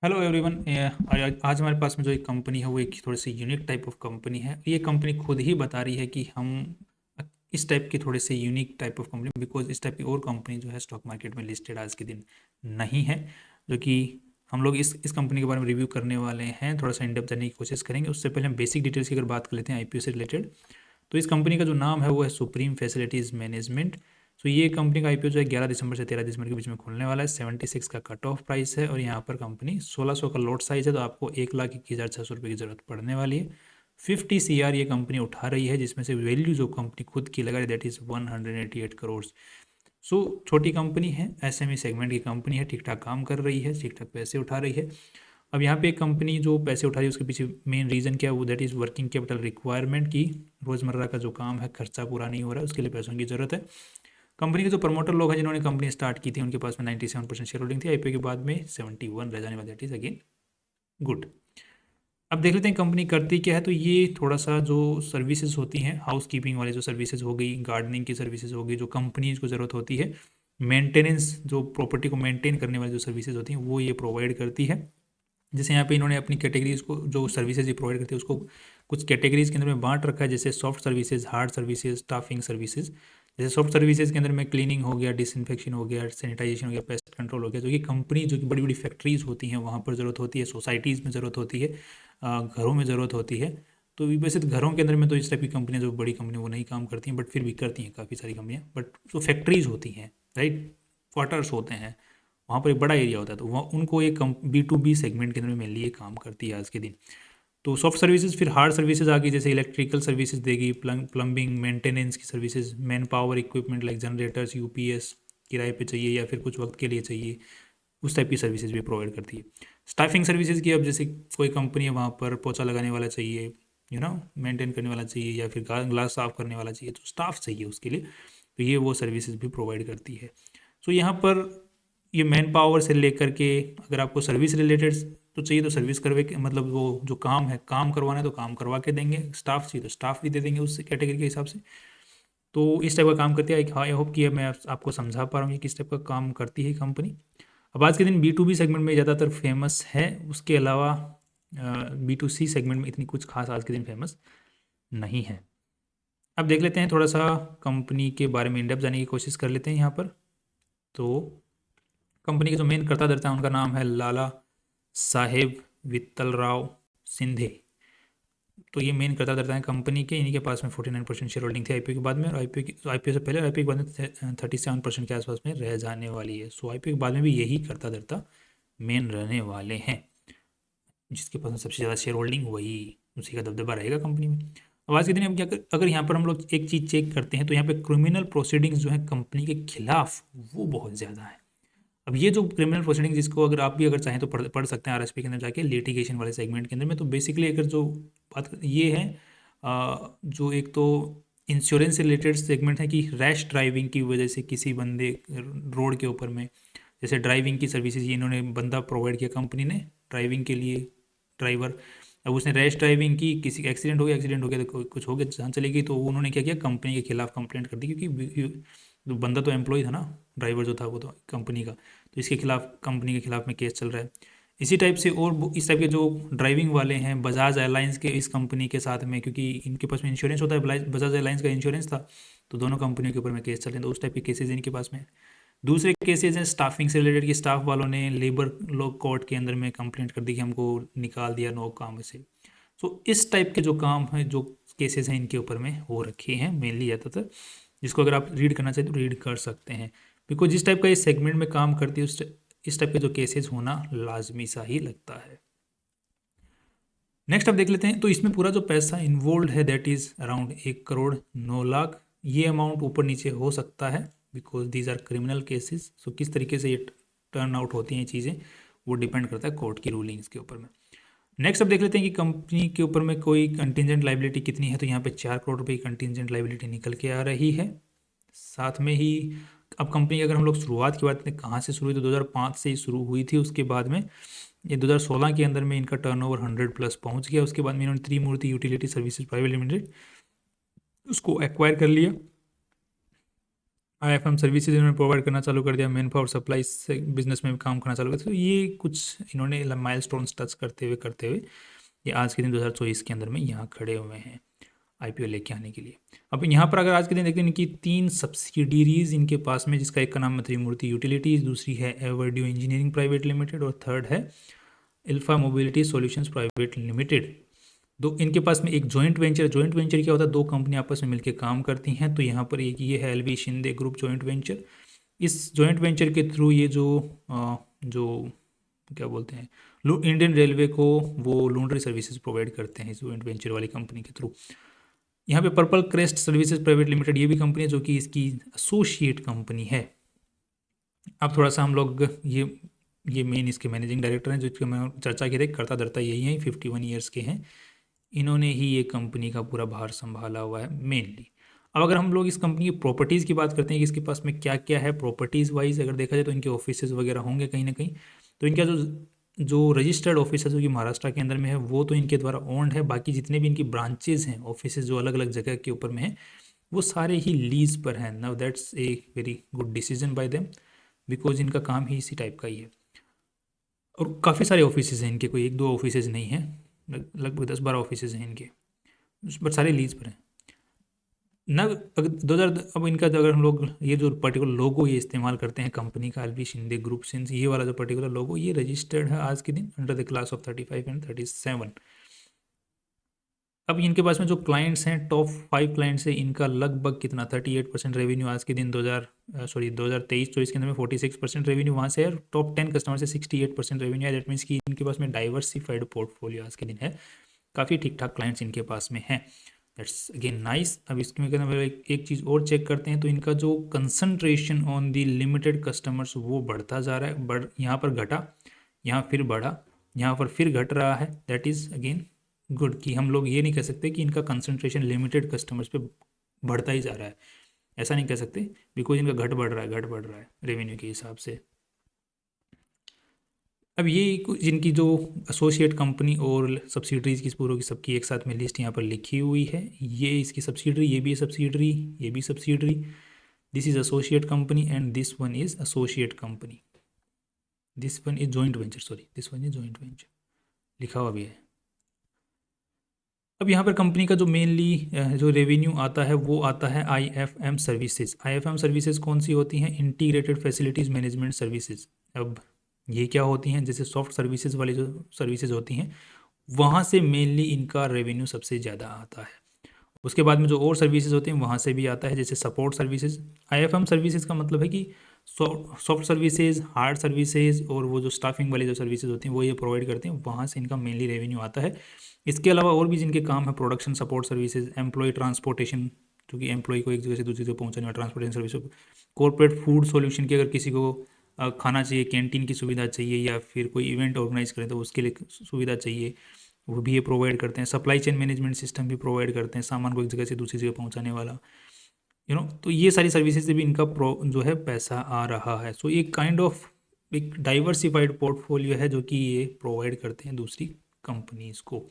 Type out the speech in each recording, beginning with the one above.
Hello everyone. आज हमारे पास में जो एक कंपनी है वो एक थोड़ी सी यूनिक टाइप ऑफ कंपनी है। ये कंपनी खुद ही बता रही है कि हम इस टाइप की थोड़े से unique type of company, because इस टाइप की और कंपनी जो है स्टॉक मार्केट में लिस्टेड आज के दिन नहीं है। जो कि हम लोग इस कंपनी के बारे में रिव्यू करने वाले हैं, थोड़ा सा इन डेप्थ जानने की कोशिश करेंगे। उससे पहले हम बेसिक डिटेल्स की अगर बात कर लेते हैं आईपीओ से रिलेटेड, तो इस कंपनी का जो नाम है वो है सुप्रीम फैसिलिटीज़ मैनेजमेंट। तो ये कंपनी का आईपीओ जो है 11 दिसंबर से 13 दिसंबर के बीच में खुलने वाला है। 76 का कट ऑफ प्राइस है और यहाँ पर कंपनी 1600 का लॉट साइज है, तो आपको 1,21,600 रुपये की ज़रूरत पड़ने वाली है। 50 CR ये कंपनी उठा रही है, जिसमें से वैल्यू जो कंपनी खुद की लगा रही है दैट इज़ 188 करोड़। सो छोटी कंपनी है, एसएमई सेगमेंट की कंपनी है, ठीक ठाक काम कर रही है, ठीक ठाक पैसे उठा रही है। अब यहाँ पे एक कंपनी जो पैसे उठा रही है उसके पीछे मेन रीज़न क्या है, वो that is working capital requirement की। रोज़मर्रा का जो काम है, खर्चा पूरा नहीं हो रहा है, उसके लिए पैसों की ज़रूरत है। कंपनी के जो प्रमोटर लोग हैं जिन्होंने कंपनी स्टार्ट की थी, उनके पास में 97% शेयर होल्डिंग थी। आईपीओ के बाद में 71 रह जाने वाला, दैट इज़ अगेन गुड। अब देख लेते हैं कंपनी करती क्या है। तो ये थोड़ा सा जो सर्विसेज होती हैं, हाउस कीपिंग वाली जो सर्विसेज हो गई, गार्डनिंग की सर्विसेज हो गई, जो कंपनीज को ज़रूरत होती है, मेंटेनेंस जो प्रॉपर्टी को मेंटेन करने वाली जो सर्विसेज होती हैं वो ये प्रोवाइड करती है। जैसे यहाँ पे इन्होंने अपनी कैटेगरीज को, जो सर्विसेज ये प्रोवाइड करती है उसको कुछ कैटेगरीज के अंदर में बांट रखा है, जैसे soft services, hard services, staffing services. जैसे सॉफ्ट सर्विसेज के अंदर में क्लीनिंग हो गया, डिसइंफेक्शन हो गया, सैनिटाइजेशन हो गया, पेस्ट कंट्रोल हो गया, जो कि कंपनी जो कि बड़ी बड़ी फैक्ट्रीज होती हैं वहाँ पर ज़रूरत होती है, सोसाइटीज़ में ज़रूरत होती है, घरों में ज़रूरत होती है। तो वैसे तो घरों के अंदर में तो इस टाइप की कंपनियाँ, जो बड़ी कंपनी वो नहीं काम करती हैं, बट फिर भी करती हैं काफ़ी सारी कंपनियाँ। बट जो फैक्ट्रीज होती हैं, राइट, क्वार्टर्स होते हैं, वहाँ पर एक बड़ा एरिया होता है, तो वहाँ उनको एक B2B सेगमेंट के अंदर में मेनली ये काम करती है आज के दिन। तो सॉफ्ट सर्विसेज, फिर हार्ड सर्विसेज आ गई, जैसे इलेक्ट्रिकल सर्विसेज देगी, प्लम्बिंग, मेंटेनेंस की services, man power equipment like generators, UPS किराए पे चाहिए या फिर कुछ वक्त के लिए चाहिए, उस टाइप की सर्विसेज भी प्रोवाइड करती है। स्टाफिंग सर्विसेज की, अब जैसे कोई कंपनी है, वहाँ पर पोछा लगाने वाला चाहिए, मेंटेन करने वाला चाहिए, या फिर ग्लास साफ करने वाला चाहिए, तो स्टाफ चाहिए उसके लिए, तो ये वो सर्विसेज भी प्रोवाइड करती है। सो यहाँ पर ये मैन पावर से लेकर के, अगर आपको सर्विस रिलेटेड तो चाहिए तो सर्विस करवे के, मतलब वो जो काम है, काम करवाना है तो काम करवा के देंगे, स्टाफ चाहिए तो स्टाफ भी दे देंगे उस कैटेगरी के हिसाब से। तो इस टाइप का काम करती है। आई होप कि मैं आपको समझा पा रहा हूँ कि किस टाइप का काम करती है कंपनी। अब आज के दिन B2B सेगमेंट में ज़्यादातर फेमस है, उसके अलावा B2C सेगमेंट में इतनी कुछ खास आज के दिन फेमस नहीं है। अब देख लेते हैं थोड़ा सा कंपनी के बारे में, इन डेप्थ जाने की कोशिश कर लेते हैं यहाँ पर। तो कंपनी के जो मेन कर्ता धर्ता हैं उनका नाम है लाला साहेब वित्तलराव सिंधे। तो ये मेन कर्ता धर्ता हैं कंपनी के, इन्हीं के पास में 49% शेयर होल्डिंग थी आईपीओ के बाद में, और आईपीओ से पहले, आईपीओ के बाद में 37% के आसपास में रह जाने वाली है। सो आईपीओ के बाद में भी यही कर्ता धर्ता मेन रहने वाले हैं, जिसके पास में सबसे ज़्यादा शेयर होल्डिंग वही, उसी का दबदबा रहेगा कंपनी में। अब आज के दिन हम क्या अगर यहाँ पर हम लोग एक चीज़ चेक करते हैं, तो यहाँ पे क्रिमिनल प्रोसीडिंग्स जो है कंपनी के खिलाफ वो बहुत ज़्यादा है। अब ये जो क्रिमिनल प्रोसीडिंग, जिसको अगर आप भी अगर चाहें तो पढ़ सकते हैं आरएसपी के अंदर जाके, लिटिगेशन वाले सेगमेंट के अंदर में। तो बेसिकली अगर जो बात ये है, जो एक तो इंश्योरेंस से रिलेटेड सेगमेंट है कि रैश ड्राइविंग की वजह से किसी बंदे रोड के ऊपर में, जैसे ड्राइविंग की सर्विसेज ये इन्होंने बंदा प्रोवाइड किया कंपनी ने ड्राइविंग के लिए, ड्राइवर। अब उसने रैश ड्राइविंग की, किसी का एक्सीडेंट हो गया तो कुछ हो गया, जान चली गई, तो उन्होंने क्या किया, कंपनी के खिलाफ कंप्लेंट कर दी, क्योंकि जो बंदा तो एम्प्लॉय था ना, ड्राइवर जो था वो तो कंपनी का, तो इसके खिलाफ, कंपनी के खिलाफ में केस चल रहा है। इसी टाइप से और इस टाइप के जो ड्राइविंग वाले हैं, बजाज एयरलाइंस के इस कंपनी के साथ में, क्योंकि इनके पास में इंश्योरेंस होता है, बजाज एयरलाइंस का इंश्योरेंस था, तो दोनों कंपनियों के ऊपर में केस चल रहे हैं, तो उस टाइप के केसेज इनके पास में। दूसरे केसेज हैं स्टाफिंग से रिलेटेड, कि स्टाफ वालों ने लेबर लॉ कोर्ट के अंदर में कंप्लेंट कर दी कि हमको निकाल दिया नो काम से। सो इस टाइप के जो काम है, जो केसेस हैं, इनके ऊपर में हो रखे हैं मेनली ज़्यादातर, जिसको अगर आप रीड करना चाहें तो रीड कर सकते हैं, बिकॉज जिस टाइप का इस सेगमेंट में काम करती है इस टाइप के जो केसेस होना लाजमी सा ही लगता है। नेक्स्ट आप देख लेते हैं, तो इसमें पूरा जो पैसा इन्वॉल्व है दैट इज़ अराउंड 1,09,00,000। ये अमाउंट ऊपर नीचे हो सकता है, because these are criminal cases. So किस तरीके से ये टर्न आउट होती हैं चीज़ें, वो डिपेंड करता है कोर्ट की रूलिंग्स के ऊपर में। नेक्स्ट अब देख लेते हैं कि कंपनी के ऊपर में कोई कंटिजेंट लाइबिलिटी कितनी है। तो यहाँ पे 4 करोड़ रुपए की कंटिजेंट लाइबिलिटी निकल के आ रही है। साथ में ही अब कंपनी की अगर हम लोग शुरुआत की बात करें, कहाँ से शुरू हुई, तो 2005 से ही शुरू हुई थी। उसके बाद में ये 2016 के अंदर में इनका टर्नओवर 100+ पहुँच गया। उसके बाद में इन्होंने त्रिमूर्ति यूटिलिटी सर्विसेज प्राइवेट लिमिटेड उसको एक्वायर कर लिया। IFM सर्विसेज इन्होंने प्रोवाइड करना चालू कर दिया, मैन पावर सप्लाई से बिजनेस में भी काम करना चालू कर दिया। तो ये कुछ इन्होंने माइलस्टोन्स टच करते हुए ये आज के दिन 2024 के अंदर में यहाँ खड़े हुए हैं IPO लेके आने के लिए। अब यहाँ पर अगर आज के दिन देखते हैं इनकी 3 सब्सिडीरीज इनके पास में, जिसका एक का नाम है त्रिमूर्ति यूटिलिटीज, दूसरी है एवर्ड्यू इंजीनियरिंग प्राइवेट लिमिटेड और थर्ड है alpha mobility solutions private limited. दो इनके पास में एक जॉइंट वेंचर क्या होता है, दो कंपनी आपस में मिलकर काम करती हैं। तो यहाँ पर एक ये है LV Shinde group joint venture. इस जॉइंट वेंचर के थ्रू ये जो क्या बोलते हैं, इंडियन रेलवे को वो लॉन्ड्री सर्विसेज प्रोवाइड करते हैं इस जॉइंट वेंचर वाली कंपनी के थ्रू। यहाँ पे purple crest services private limited ये भी कंपनी है जो कि इसकी एसोसिएट कंपनी है। अब थोड़ा सा हम लोग ये मेन इसके मैनेजिंग डायरेक्टर हैं, जो मैं चर्चा की थी, करता धरता यही है, 51 ईयर्स के हैं। इन्होंने ही ये कंपनी का पूरा भार संभाला हुआ है मेनली। अब अगर हम लोग इस कंपनी की प्रॉपर्टीज़ की बात करते हैं कि इसके पास में क्या क्या है प्रॉपर्टीज़ वाइज, अगर देखा जाए तो इनके ऑफिसेज वगैरह होंगे कहीं ना कहीं। तो इनका जो रजिस्टर्ड ऑफिस है जो कि महाराष्ट्र के अंदर में है वो तो इनके द्वारा ओन्ड है। बाकी जितने भी इनकी ब्रांचेज हैं, ऑफिसेज जो अलग अलग जगह के ऊपर में हैं, वो सारे ही लीज पर हैं। Now that's a very good decision by them, because इनका काम ही इसी टाइप का ही है। और काफ़ी सारे ऑफिसेज हैं इनके, कोई एक दो ऑफिसेज नहीं हैं, लगभग 10-12 ऑफिसेज हैं इनके, बट सारे लीज पर हैं ना। अगर 2000 अब इनका अगर हम लोग ये जो पर्टिकुलर लोगो ये इस्तेमाल करते हैं कंपनी का, LV शिंदे ग्रुप, सिंस ये वाला जो पर्टिकुलर लोगो ये रजिस्टर्ड है आज के दिन under the class of 35 and 37। अब इनके पास में जो क्लाइंट्स हैं, टॉप 5 क्लाइंट्स हैं, इनका लगभग कितना 38% रेवेन्यू आज के दिन 2023-24 के अंदर में 46% रेवेन्यू वहाँ से है। और टॉप 10 कस्टमर से 68% रेवेन्यू है। दैट मीन्स कि इनके पास में डाइवर्सिफाइड पोर्टफोलियो आज के दिन है, काफ़ी ठीक ठाक क्लाइंट्स इनके पास में हैं। That's again nice. अब इसमें अगर एक चीज़ और चेक करते हैं तो इनका जो concentration on the limited customers वो बढ़ता जा रहा है, यहाँ पर घटा, यहाँ फिर बढ़ा, यहाँ पर फिर घट रहा है। दैट इज़ अगेन गुड कि हम लोग ये नहीं कह सकते कि इनका कंसंट्रेशन लिमिटेड कस्टमर्स पे बढ़ता ही जा रहा है, ऐसा नहीं कह सकते, बिकॉज इनका घट बढ़ रहा है रेवेन्यू के हिसाब से। अब ये जिनकी जो एसोसिएट कंपनी और सब्सिडरीज की पूरों की सबकी एक साथ में लिस्ट यहाँ पर लिखी हुई है। ये इसकी सब्सिडरी, ये भी सब्सिडरी, ये भी subsidiary, this is associate company and this one is associate company, this one is joint venture, sorry this one is joint venture लिखा हुआ भी है। अब यहाँ पर कंपनी का जो मेनली जो रेवेन्यू आता है वो आता है IFM सर्विसेज। IFM सर्विसेज कौन सी होती हैं, इंटीग्रेटेड फैसिलिटीज़ मैनेजमेंट सर्विसेज। अब ये क्या होती हैं, जैसे सॉफ्ट सर्विसेज वाली जो सर्विसेज होती हैं वहाँ से मेनली इनका रेवेन्यू सबसे ज़्यादा आता है। उसके बाद में जो और सर्विसेज होती हैं वहाँ से भी आता है, जैसे सपोर्ट सर्विसेज। IFM सर्विसेज का मतलब है कि सॉफ्ट सर्विसेज, हार्ड सर्विसेज और वो जो स्टाफिंग वाली जो सर्विसेज होती हैं वो ये प्रोवाइड करते हैं, वहाँ से इनका मेनली रेवेन्यू आता है। इसके अलावा और भी जिनके काम है, production support services, employ transportation, क्योंकि एम्प्लॉय को एक जगह से दूसरी जगह पहुँचाने वाला transportation service, corporate food solution की अगर किसी को खाना चाहिए, कैंटीन की सुविधा चाहिए या फिर कोई इवेंट ऑर्गेनाइज करें तो उसके लिए सुविधा चाहिए, वो भी ये प्रोवाइड करते हैं। सप्लाई चेन मैनेजमेंट सिस्टम भी प्रोवाइड करते हैं, सामान को एक जगह से दूसरी जगह पहुंचाने वाला, तो ये सारी सर्विसेज से भी इनका जो है पैसा आ रहा है। सो एक काइंड ऑफ एक डाइवर्सिफाइड पोर्टफोलियो है जो कि ये प्रोवाइड करते हैं दूसरी कंपनीज को।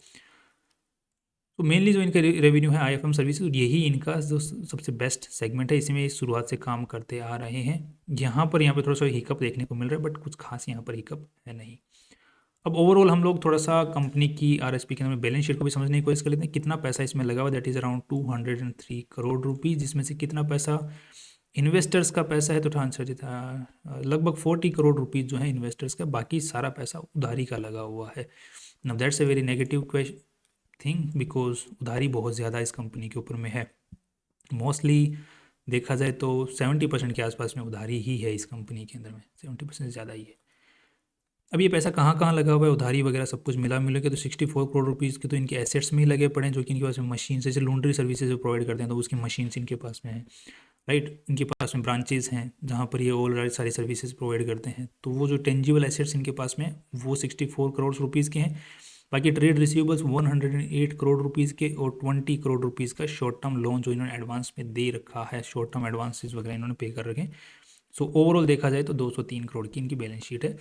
तो मेनली जो इनका रेवेन्यू है IFM सर्विसेज, यही इनका जो सबसे बेस्ट सेगमेंट है, इसी में शुरुआत से काम करते आ रहे हैं। यहाँ पे थोड़ा सा हिकअप देखने को मिल रहा है, बट कुछ खास यहाँ पर हिकअप है नहीं। अब ओवरऑल हम लोग थोड़ा सा कंपनी की RSP के अंदर में बैलेंस शीट को भी समझने की कोशिश कर लेते हैं, कितना पैसा इसमें लगा हुआ। That is around 203 crore rupees, जिसमें से कितना पैसा इन्वेस्टर्स का पैसा है, तो लगभग 40 करोड़ रुपीज़ जो है इन्वेस्टर्स का, बाकी सारा पैसा उधारी का लगा हुआ है। Now that's a very negative thing, because उधारी बहुत ज़्यादा इस कंपनी के ऊपर में है। मोस्टली देखा जाए तो 70% के आसपास में उधारी ही है इस कंपनी के अंदर में, 70% ज़्यादा ही है। अब ये पैसा कहाँ कहाँ लगा हुआ है, उधारी वगैरह सब कुछ मिला के तो 64 करोड़ रुपीज़ के तो इनके एसेट्स में ही लगे पड़े हैं, जो कि इनके पास में मशीन, जैसे लॉन्ड्री सर्विसेज प्रोवाइड करते हैं तो उसकी मशीन्स इनके पास में है, राइट। इनके पास में ब्रांचेज हैं जहाँ पर ये ऑल सारी सर्विसेज प्रोवाइड करते हैं। तो वो जो टेंजिबल एसेट्स इनके पास में वो 64 करोड़ रुपीज़ के हैं। बाकी ट्रेड रिसीवेबल्स 108 करोड़ रुपीज़ के और 20 करोड़ रुपीज़ का शॉर्ट टर्म लोन जो इन्होंने एडवांस में दे रखा है, शॉर्ट टर्म एडवांसेस वगैरह इन्होंने पे कर रखे हैं। सो ओवरऑल देखा जाए तो 203 करोड़ की इनकी बैलेंस शीट है,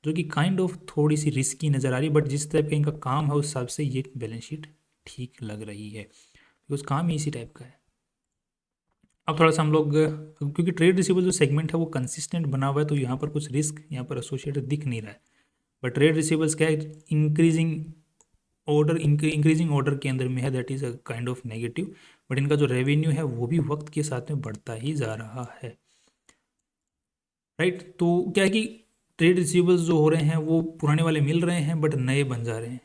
जो कि काइंड ऑफ थोड़ी सी रिस्की नज़र आ रही है, बट जिस टाइप का इनका काम है उस हिसाब से ये बैलेंस शीट ठीक लग रही है, बिकॉज काम ही इसी टाइप का है। अब थोड़ा सा हम लोग, क्योंकि ट्रेड रिसीवेबल जो सेगमेंट है वो कंसिस्टेंट बना हुआ है, तो यहाँ पर कुछ रिस्क यहाँ पर एसोसिएटेड दिख नहीं रहा है। बट ट्रेड रिसीवेबल्स क्या है, इंक्रीजिंग ऑर्डर के अंदर में है, that is a kind of negative. But इनका जो रेवेन्यू है वो भी वक्त के साथ में बढ़ता ही जा रहा है, राइट। तो क्या है कि ट्रेड रिसीवेबल्स जो हो रहे हैं वो पुराने वाले मिल रहे हैं बट नए बन जा रहे हैं,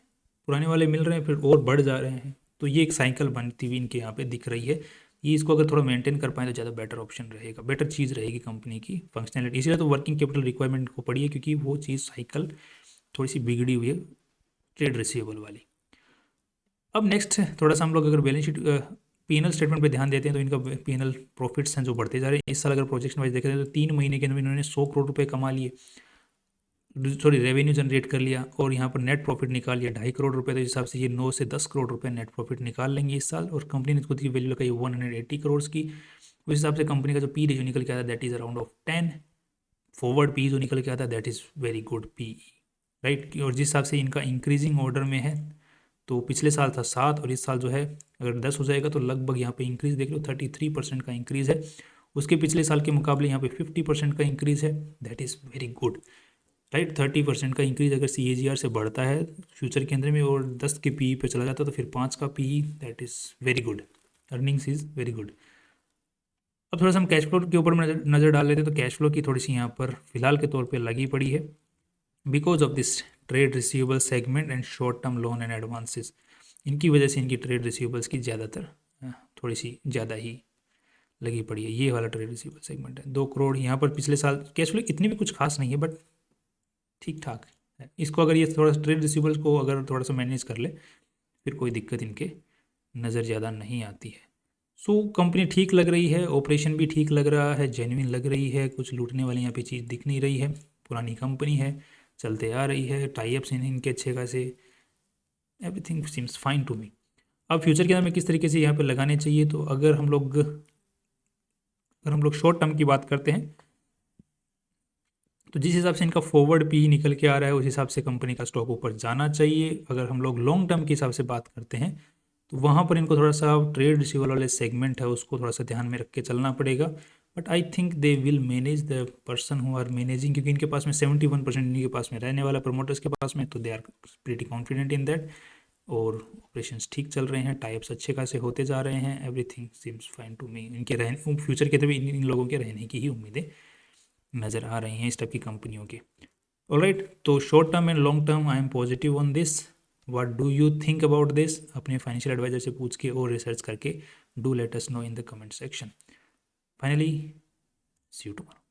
पुराने वाले मिल रहे हैं फिर और बढ़ जा रहे हैं। तो ये एक साइकिल बनती हुई इनके यहाँ पे दिख रही है। ये इसको अगर थोड़ा मेंटेन कर पाए तो ज़्यादा बेटर ऑप्शन रहेगा, बेटर चीज़ रहेगी कंपनी की फंक्शनैलिटी। इसलिए तो वर्किंग कैपिटल रिक्वायरमेंट को पड़ी है, क्योंकि वो चीज़ साइकिल थोड़ी सी बिगड़ी हुई है ट्रेड रिसीवेबल वाली। अब नेक्स्ट थोड़ा सा हम लोग अगर बैलेंस शीट पीएनएल स्टेटमेंट पे ध्यान देते हैं तो इनका पीएनएल प्रॉफिट्स हैं जो बढ़ते जा रहे हैं। इस साल अगर प्रोजेक्शन वाइज देखें तो 3 महीने के अंदर इन्होंने 100 करोड़ रुपए कमा लिए, सॉरी रेवेन्यू जनरेट कर लिया, और यहाँ पर नेट प्रॉफिट निकाल लिया 2.5 करोड़ रुपए। तो इस हिसाब से ये 9 से 10 करोड़ रुपए नेट प्रॉफिट निकाल लेंगे इस साल। और कंपनी ने खुद की वैल्यू लगाई 180 करोड़ की। उस हिसाब से कंपनी का जो पी रेशियो निकल के आता है that is around of 10। Forward P जो निकल के आता है that is very good P, right. और जिस हिसाब से इनका इंक्रीजिंग ऑर्डर में है, तो पिछले साल था 7 और इस साल जो है अगर 10 हो जाएगा तो लगभग यहाँ पे इंक्रीज देख लो 33% का इंक्रीज़ है। उसके पिछले साल के मुकाबले यहाँ पे 50% का इंक्रीज़ है, that is very good, right. 30% का इंक्रीज अगर CAGR से बढ़ता है फ्यूचर के अंदर में और 10 के PE पे चला जाता है तो फिर 5 का PE, that is very good, earnings is very good. अब थोड़ा सा हम कैश फ्लो के ऊपर में नज़र डाल लेते हैं। तो कैश फ्लो की थोड़ी सी यहाँ पर फिलहाल के तौर पे लगी पड़ी है, because of this trade receivable segment and short term loan and advances. इनकी वजह से इनकी ट्रेड रिसीवेबल्स की ज़्यादातर थोड़ी सी ज़्यादा ही लगी पड़ी है। ये वाला ट्रेड रिसीवेबल सेगमेंट है 2 करोड़। यहाँ पर पिछले साल कैश फ्लो इतनी भी कुछ खास नहीं है बट ठीक ठाक है। इसको अगर ये थोड़ा सा ट्रेड रिसीवेबल्स को अगर थोड़ा सा मैनेज कर ले फिर कोई दिक्कत इनके नज़र ज़्यादा नहीं आती है। सो कंपनी ठीक लग रही है, ऑपरेशन भी ठीक लग रहा है, जेन्युइन लग रही है, कुछ लूटने वाली यहाँ पे चीज़ दिख नहीं रही है। पुरानी कंपनी है, चलते आ रही है, टाई अप्स इनके अच्छे खासे, everything seems fine to me. अब फ्यूचर के अंदर में किस तरीके से यहाँ पे लगाने चाहिए, तो अगर हम लोग शॉर्ट टर्म की बात करते हैं तो जिस हिसाब से इनका फॉरवर्ड पी निकल के आ रहा है उस हिसाब से कंपनी का स्टॉक ऊपर जाना चाहिए। अगर हम लोग लॉन्ग टर्म के हिसाब से बात करते हैं तो वहाँ पर इनको थोड़ा सा ट्रेड रिसीवेबल वाले सेगमेंट है उसको थोड़ा सा ध्यान में रख के चलना पड़ेगा। But I think they will manage the person who are managing, क्योंकि इनके पास में 71% इनके पास में रहने वाला प्रमोटर्स के पास में, तो they are pretty confident in that. और ऑपरेशंस ठीक चल रहे हैं, टाइप्स अच्छे खासे होते जा रहे हैं, everything seems fine to me. इनके रहने फ्यूचर के तभी इन लोगों के रहने की ही उम्मीदें नज़र आ रही हैं इस टाइप की कंपनियों की। ऑलराइट, तो short term and long term I am positive on this. What do you think about this? अपने फाइनेंशियल एडवाइजर से पूछ के और रिसर्च करके do let us know in the comment section. Finally see you tomorrow.